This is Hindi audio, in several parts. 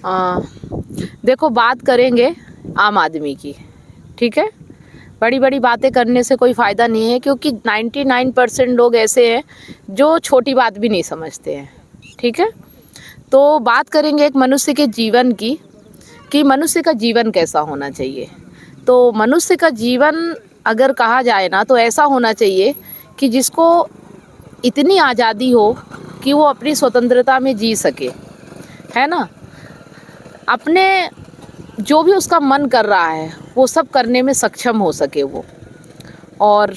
आ, देखो, बात करेंगे आम आदमी की। ठीक है, बड़ी बड़ी बातें करने से कोई फ़ायदा नहीं है, क्योंकि 99% लोग ऐसे हैं जो छोटी बात भी नहीं समझते हैं। ठीक है, तो बात करेंगे एक मनुष्य के जीवन की, कि मनुष्य का जीवन कैसा होना चाहिए। तो मनुष्य का जीवन अगर कहा जाए ना, तो ऐसा होना चाहिए कि जिसको इतनी आज़ादी हो कि वो अपनी स्वतंत्रता में जी सके, है ना। अपने जो भी उसका मन कर रहा है वो सब करने में सक्षम हो सके वो, और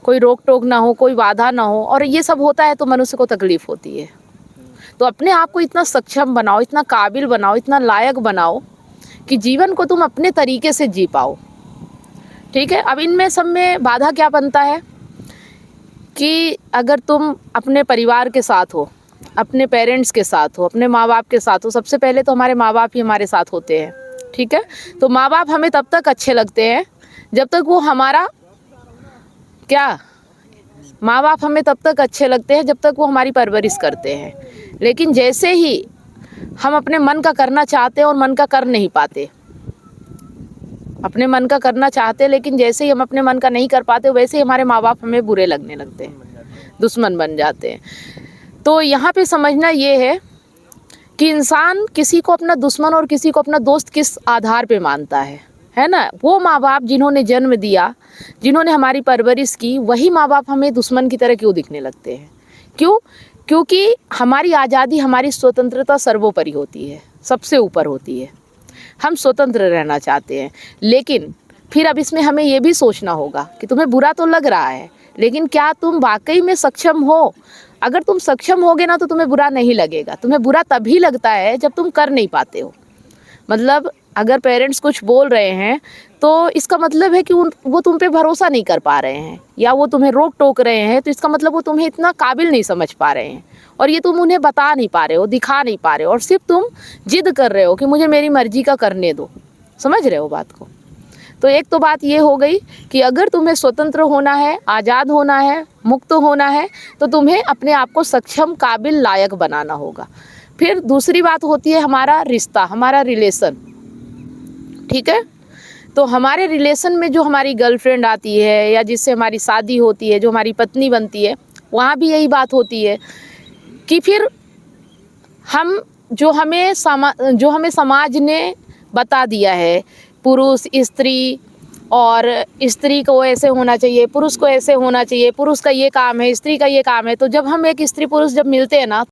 कोई रोक टोक ना हो, कोई बाधा ना हो। और ये सब होता है तो मनुष्य को तकलीफ़ होती है। तो अपने आप को इतना सक्षम बनाओ, इतना काबिल बनाओ, इतना लायक बनाओ कि जीवन को तुम अपने तरीके से जी पाओ। ठीक है, अब इनमें सब में बाधा क्या बनता है कि अगर तुम अपने परिवार के साथ हो, अपने पेरेंट्स के साथ हो, अपने माँ बाप के साथ हो। सबसे पहले तो हमारे माँ बाप ही हमारे साथ होते हैं। ठीक है, तो माँ बाप हमें तब तक अच्छे लगते हैं जब तक वो हमारा क्या, माँ बाप हमें तब तक अच्छे लगते हैं जब तक वो हमारी परवरिश करते हैं। लेकिन जैसे ही हम अपने मन का करना चाहते हैं और मन का कर नहीं पाते, अपने मन का करना चाहते हैं लेकिन जैसे ही हम अपने मन का नहीं कर पाते, वैसे ही हमारे माँ बाप हमें बुरे लगने लगते हैं, दुश्मन बन जाते हैं। तो यहाँ पे समझना ये है कि इंसान किसी को अपना दुश्मन और किसी को अपना दोस्त किस आधार पे मानता है ना। वो माँ बाप जिन्होंने जन्म दिया, जिन्होंने हमारी परवरिश की, वही माँ बाप हमें दुश्मन की तरह क्यों दिखने लगते हैं? क्यों? क्योंकि हमारी आज़ादी, हमारी स्वतंत्रता सर्वोपरि होती है, सबसे ऊपर होती है। हम स्वतंत्र रहना चाहते हैं, लेकिन फिर अब इसमें हमें ये भी सोचना होगा कि तुम्हें बुरा तो लग रहा है, लेकिन क्या तुम वाकई में सक्षम हो? अगर तुम सक्षम होगे ना तो तुम्हें बुरा नहीं लगेगा। तुम्हें बुरा तभी लगता है जब तुम कर नहीं पाते हो। मतलब अगर पेरेंट्स कुछ बोल रहे हैं तो इसका मतलब है कि वो तुम पे भरोसा नहीं कर पा रहे हैं, या वो तुम्हें रोक टोक रहे हैं, तो इसका मतलब वो तुम्हें इतना काबिल नहीं समझ पा रहे हैं, और ये तुम उन्हें बता नहीं पा रहे हो, दिखा नहीं पा रहे हो, और सिर्फ तुम जिद कर रहे हो कि मुझे मेरी मर्जी का करने दो। समझ रहे हो बात को? तो एक तो बात ये हो गई कि अगर तुम्हें स्वतंत्र होना है, आज़ाद होना है, मुक्त होना है, तो तुम्हें अपने आप को सक्षम, काबिल, लायक बनाना होगा। फिर दूसरी बात होती है हमारा रिश्ता, हमारा रिलेशन। ठीक है, तो हमारे रिलेशन में जो हमारी गर्लफ्रेंड आती है या जिससे हमारी शादी होती है, जो हमारी पत्नी बनती है, वहाँ भी यही बात होती है कि फिर हम जो हमें समाज ने बता दिया है, पुरुष स्त्री, और स्त्री को ऐसे होना चाहिए, पुरुष को ऐसे होना चाहिए, पुरुष का ये काम है, स्त्री का ये काम है। तो जब हम एक स्त्री पुरुष जब मिलते हैं ना,